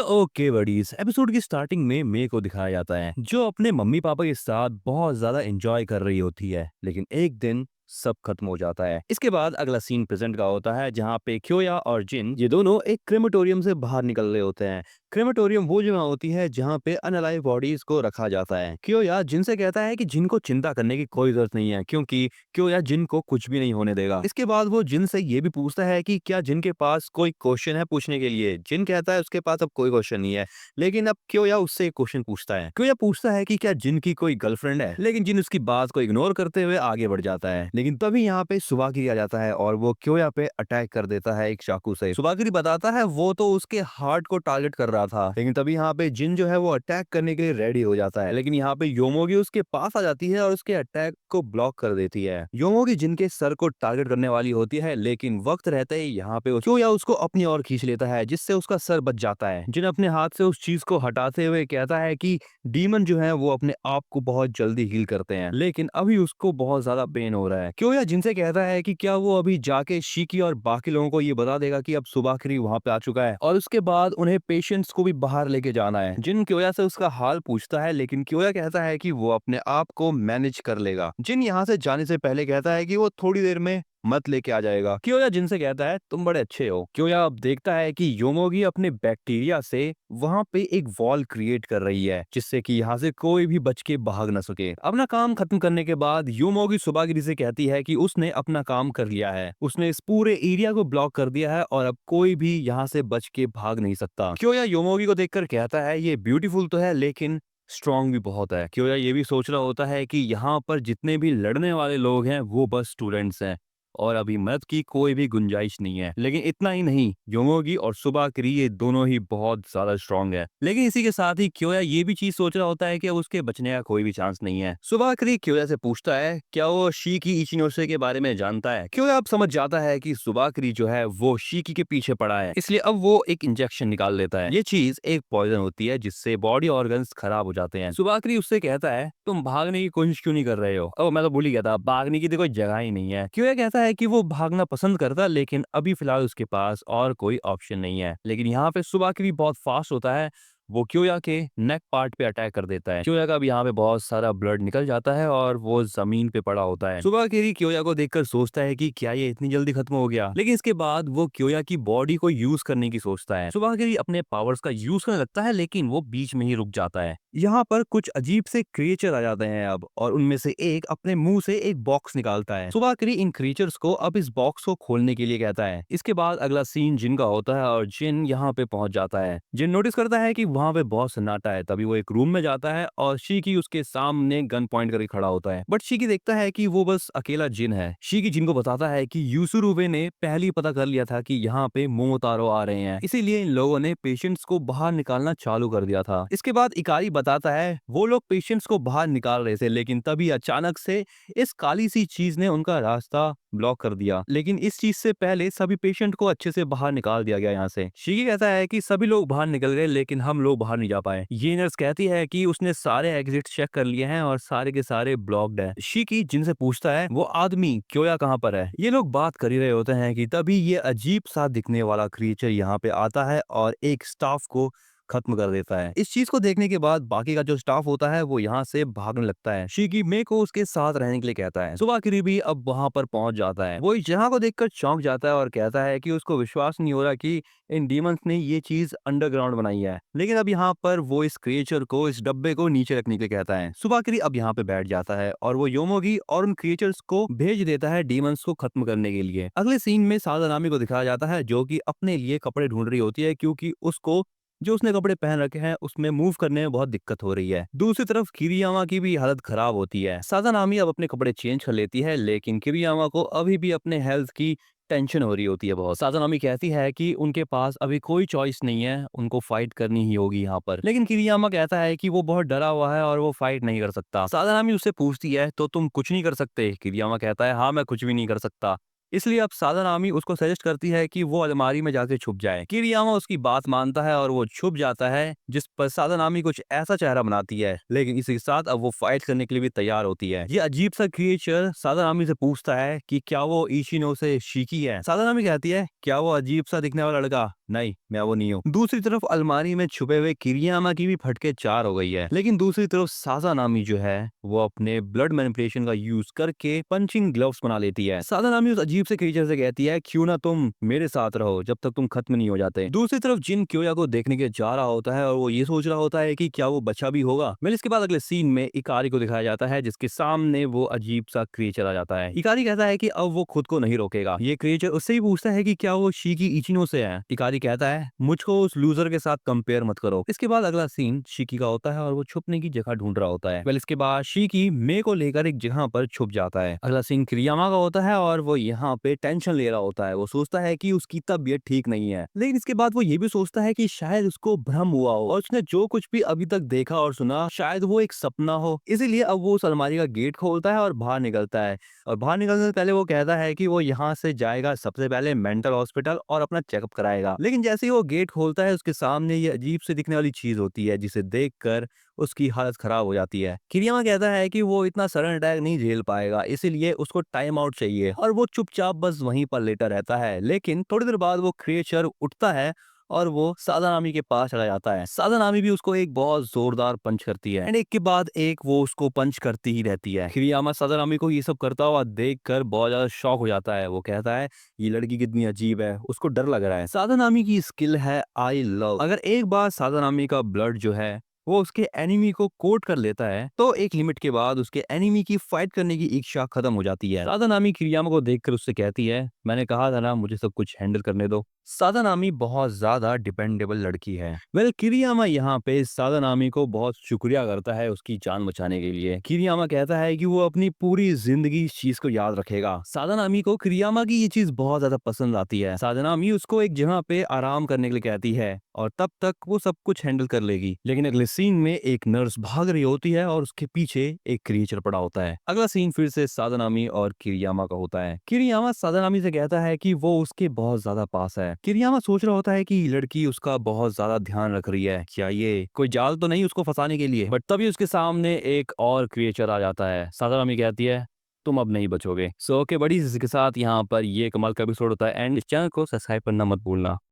Okay buddies, episode की starting में मे को दिखाया जाता है जो अपने मम्मी पापा के साथ बहुत ज्यादा एंजॉय कर रही होती है, लेकिन एक दिन सब खत्म हो जाता है। इसके बाद अगला सीन प्रेजेंट का होता है जहाँ पे क्योया और जिन ये दोनों एक क्रेमेटोरियम से बाहर निकल रहे होते हैं। क्रेमेटोरियम वो जगह होती है जहाँ पे अनअलाइव बॉडीज को रखा जाता है। क्योया जिन से कहता है कि जिन को चिंता करने की कोई जरूरत नहीं है क्योंकि क्योया जिन को कुछ भी नहीं होने देगा। इसके बाद वो जिन से ये भी पूछता है कि क्या जिन के पास कोई क्वेश्चन है पूछने के लिए। जिन कहता है उसके पास अब कोई क्वेश्चन नहीं है, लेकिन अब क्योया उससे एक क्वेश्चन पूछता है। क्योया पूछता है कि क्या जिन की कोई गर्लफ्रेंड है, लेकिन जिन उसकी बात को इग्नोर करते हुए आगे बढ़ जाता है। लेकिन तभी यहाँ पे सुबागिरी आ जाता है और वो क्योया पे अटैक कर देता है एक चाकू से। सुबागिरी बताता है वो तो उसके हार्ट को टारगेट कर रहा था, लेकिन तभी यहाँ पे जिन जो है वो अटैक करने के लिए रेडी हो जाता है। लेकिन यहाँ पे योमोगी उसके पास आ जाती है और उसके अटैक को ब्लॉक कर देती है। योमोगी जिन के सर को टारगेट करने वाली होती है, लेकिन वक्त रहते ही यहाँ पे क्योया उसको अपनी ओर खींच लेता है जिससे उसका सर बच जाता है। जिन अपने हाथ से उस चीज को हटाते हुए कहता है कि डीमन जो है वो अपने आप को बहुत जल्दी हील करते हैं, लेकिन अभी उसको बहुत ज्यादा पेन हो रहा है। क्योया जिनसे कहता है कि क्या वो अभी जाके शिकी और बाकी लोगों को ये बता देगा कि अब सुबाखरी वहां पे आ चुका है और उसके बाद उन्हें पेशेंट्स को भी बाहर लेके जाना है। जिन क्योया से उसका हाल पूछता है, लेकिन क्योया कहता है कि वो अपने आप को मैनेज कर लेगा। जिन यहाँ से जाने से पहले कहता है कि वो थोड़ी देर में मत लेके आ जाएगा। क्योया जिनसे कहता है तुम बड़े अच्छे हो। क्योया अब देखता है कि योमोगी अपने बैक्टीरिया से वहां पे एक वॉल क्रिएट कर रही है जिससे कि यहाँ से कोई भी बच के भाग न सके। अपना काम खत्म करने के बाद योमोगी सुबागिरी से कहती है कि उसने अपना काम कर लिया है, उसने इस पूरे एरिया को ब्लॉक कर दिया है और अब कोई भी यहाँ से बच के भाग नहीं सकता। क्योया योमोगी को देखकर कहता है ये ब्यूटीफुल तो है लेकिन स्ट्रांग भी बहुत है। क्योया ये भी सोच रहा होता है कि यहाँ पर जितने भी लड़ने वाले लोग हैं वो बस स्टूडेंट्स हैं और अभी मदद की कोई भी गुंजाइश नहीं है। लेकिन इतना ही नहीं, योमोगी और सुबाकिरी ये दोनों ही बहुत ज्यादा स्ट्रांग है। लेकिन इसी के साथ ही क्योया ये भी चीज सोच रहा होता है कि अब उसके बचने का कोई भी चांस नहीं है। सुबाकिरी क्योया से पूछता है क्या वो शीकी इचिनोसे के बारे में जानता है। क्योया अब समझ जाता है कि सुबाकिरी जो है वो शीकी के पीछे पड़ा है, इसलिए अब वो एक इंजेक्शन निकाल लेता है। ये चीज एक पॉइजन होती है जिससे बॉडी ऑर्गन्स खराब हो जाते हैं। सुबाकिरी उससे कहता है तुम भागने की कोशिश क्यों नहीं कर रहे हो। मैं तो भूल ही गया था, भागने की तो कोई जगह ही नहीं है। क्यों कहता है कि वो भागना पसंद करता, लेकिन अभी फिलहाल उसके पास और कोई ऑप्शन नहीं है। लेकिन यहाँ पे सुबाकिरी बहुत फास्ट होता है, वो क्योया के नेक पार्ट पे अटैक कर देता है। क्योया का भी यहाँ पे बहुत सारा ब्लड निकल जाता है और वो जमीन पे पड़ा होता है। सुबाकिरी क्योया को देखकर सोचता है कि क्या ये इतनी जल्दी खत्म हो गया, लेकिन इसके बाद वो क्योया की बॉडी को यूज करने की सोचता है। सुबाकिरी अपने पावर्स का यूज करने लगता है, लेकिन वो बीच में ही रुक जाता है। यहाँ पर कुछ अजीब से क्रिएचर आ जाते हैं अब, और उनमें से एक अपने मुंह से एक बॉक्स निकालता है। सुबाकिरी इन क्रिएचर्स को अब इस बॉक्स को खोलने के लिए कहता है। इसके बाद अगला सीन जिन का होता है और जिन यहाँ पे पहुंच जाता है। जिन नोटिस करता है कि वहाँ पे बहुत सन्नाटा है, तभी वो एक रूम में जाता है और शीकी उसके सामने गन पॉइंट करके खड़ा होता है। बट शीकी देखता है कि वो बस अकेला जिन है। शीकी जिन को बताता है कि यूसुरुबे ने पहले ही पता कर लिया था कि यहाँ पे मोमोतारो आ रहे हैं, इसीलिए इन लोगों ने पेशेंट्स को बाहर निकालना चालू कर दिया था। इसके बाद इकारी बताता है वो लोग पेशेंट्स को बाहर निकाल रहे थे, लेकिन तभी अचानक से इस काली सी चीज ने उनका रास्ता ब्लॉक कर दिया। लेकिन इस चीज से पहले सभी पेशेंट को अच्छे से बाहर निकाल दिया गया यहाँ से। शीकी कहता है कि सभी लोग बाहर निकल गए, लेकिन हम लोग बाहर नहीं जा पाए। ये नर्स कहती है कि उसने सारे एग्जिट चेक कर लिए हैं और सारे के सारे ब्लॉक्ड है। शीकी जिनसे पूछता है वो आदमी क्योया कहाँ पर है। ये लोग बात कर ही रहे होते हैं कि तभी ये अजीब सा दिखने वाला क्रिएचर यहाँ पे आता है और एक स्टाफ को खत्म कर देता है। इस चीज को देखने के बाद बाकी का जो स्टाफ होता है वो यहाँ से भागने लगता है। शीकी मे को उसके साथ रहने के लिए कहता है। सुबाकिरी भी अब वहां पर पहुंच जाता है। वो इस जगह को देखकर चौंक जाता है और कहता है कि उसको विश्वास नहीं हो रहा कि इन डीमंस ने ये चीज अंडरग्राउंड बनाई है। लेकिन अब यहाँ पर वो इस क्रिएचर को, इस डब्बे को नीचे रखने के लिए कहता है। सुबाकिरी अब यहाँ पे बैठ जाता है और वो योमोगी और उन क्रिएचर्स को भेज देता है डीमंस को खत्म करने के लिए। अगले सीन में सादानामी को दिखाया जाता है जो कि अपने लिए कपड़े ढूंढ रही होती है, क्योंकि उसको जो उसने कपड़े पहन रखे हैं उसमें मूव करने में बहुत दिक्कत हो रही है। दूसरी तरफ किरियामा की भी हालत खराब होती है। सादानामी अब अपने कपड़े चेंज कर लेती है, लेकिन किरियामा को अभी भी अपने हेल्थ की टेंशन हो रही होती है बहुत। सादानामी कहती है कि उनके पास अभी कोई चॉइस नहीं है, उनको फाइट करनी ही होगी यहाँ पर। लेकिन किरियामा कहता है कि वो बहुत डरा हुआ है और वो फाइट नहीं कर सकता। सादानामी उससे पूछती है तो तुम कुछ नहीं कर सकते। किरियामा कहता है हाँ मैं कुछ भी नहीं कर सकता। इसलिए अब सादानामी उसको सजेस्ट करती है कि वो अलमारी में जाके छुप जाए। किरियामा उसकी बात मानता है और वो छुप जाता है, जिस पर सादानामी कुछ ऐसा चेहरा बनाती है, लेकिन इसी के साथ अब वो फाइट करने के लिए भी तैयार होती है। ये अजीब सा क्रिएचर सादानामी से पूछता है कि क्या वो इशिनो से शीकी है। सादानामी कहती है, क्या वो अजीब सा दिखने वाला लड़का? नहीं, मैं वो नहीं हूँ। दूसरी तरफ अलमारी में छुपे हुए किरियामा की भी फटके 4 हो गई है, लेकिन दूसरी तरफ सादानामी जो है वो अपने ब्लड मैनिपुलेशन का यूज करके पंचिंग ग्लव्स बना लेती है। सादानामी उस अजीब से क्रीचर से कहती है, क्यों ना तुम मेरे साथ रहो जब तक तुम खत्म नहीं हो जाते। दूसरी तरफ जिन क्योया को देखने के जा रहा होता है और वो ये सोच रहा होता है कि क्या वो बचा भी होगा। वेल इसके बाद अगले सीन में इकारी को दिखाया जाता है, जिसके सामने वो अजीब सा क्रिएचर आ जाता है। इकारी कहता है कि अब वो खुद को नहीं रोकेगा। ये क्रिएचर उससे ही पूछता है कि क्या वो शिकी इचिनो से है। इकारी कहता है, मुझको उस लूजर के साथ कंपेयर मत करो। इसके बाद अगला सीन शिकी का होता है और वो छुपने की जगह ढूंढ रहा होता है। वेल इसके बाद शिकी मे को लेकर एक जगह पर छुप जाता है। अगला सीन क्रियामा का होता है और वो यहाँ पे टेंशन ले रहा होता है। वो सोचता है कि उसकी तबीयत ठीक नहीं है, लेकिन इसके बाद वो ये भी सोचता है कि शायद उसको भ्रम हुआ हो और उसने जो कुछ भी अभी तक देखा और सुना शायद वो एक सपना हो। इसीलिए अब वो उस अलमारी का गेट खोलता है और बाहर निकलता है। और बाहर निकलने से पहले वो कहता है कि वो यहाँ से जाएगा सबसे पहले मेंटल हॉस्पिटल और अपना चेकअप कराएगा। लेकिन जैसे ही वो गेट खोलता है उसके सामने ये अजीब से दिखने वाली चीज होती है, जिसे देखकर उसकी हालत खराब हो जाती है। किरियामा कहता है कि वो इतना सडन अटैक नहीं झेल पाएगा, इसीलिए उसको टाइम आउट चाहिए और वो चुपचाप बस वहीं पर लेटा रहता है। लेकिन थोड़ी देर बाद वो क्रिएचर उठता है और वो सादानामी के पास चला जाता है। सादानामी भी उसको एक बहुत जोरदार पंच करती है एंड एक के बाद एक वो उसको पंच करती ही रहती है। किरियामा सादानामी को ये सब करता हुआ देखकर बहुत ज्यादा शॉक हो जाता है। वो कहता है, ये लड़की कितनी अजीब है, उसको डर लग रहा है। सादानामी की स्किल है आई लव। अगर एक बार सादानामी का ब्लड जो है वो उसके एनिमी को कोट कर लेता है तो एक लिमिट के बाद उसके एनिमी की फाइट करने की इच्छा खत्म हो जाती है। सादानामी किरियामा को देखकर उससे कहती है, मैंने कहा था ना मुझे सब कुछ हैंडल करने दो। सादानामी बहुत ज्यादा डिपेंडेबल लड़की है। वेल किरियामा यहाँ पे सादानामी को बहुत शुक्रिया करता है उसकी जान बचाने के लिए। किरियामा कहता है कि वो अपनी पूरी जिंदगी इस चीज को याद रखेगा। सादानामी को किरियामा की ये चीज बहुत ज्यादा पसंद आती है। सादानामी उसको एक जगह पे आराम करने के लिए कहती है और तब तक वो सब कुछ हैंडल कर लेगी। लेकिन अगले सीन में एक नर्स भाग रही होती है और उसके पीछे एक क्रिएचर पड़ा होता है। अगला सीन फिर से सादानामी और किरियामा का होता है। किरियामा सादानामी से कहता है कि वो उसके बहुत ज्यादा पास है। किरियामा सोच रहा होता है कि लड़की उसका बहुत ज्यादा ध्यान रख रही है, क्या ये कोई जाल तो नहीं उसको फंसाने के लिए। बट तभी उसके सामने एक और क्रिएचर आ जाता है। सादानामी कहती है, तुम अब नहीं बचोगे। सो के बड़ी इसी के साथ यहाँ पर ये कमाल का एपिसोड होता है एंड इस चैनल को सब्सक्राइब करना मत भूलना।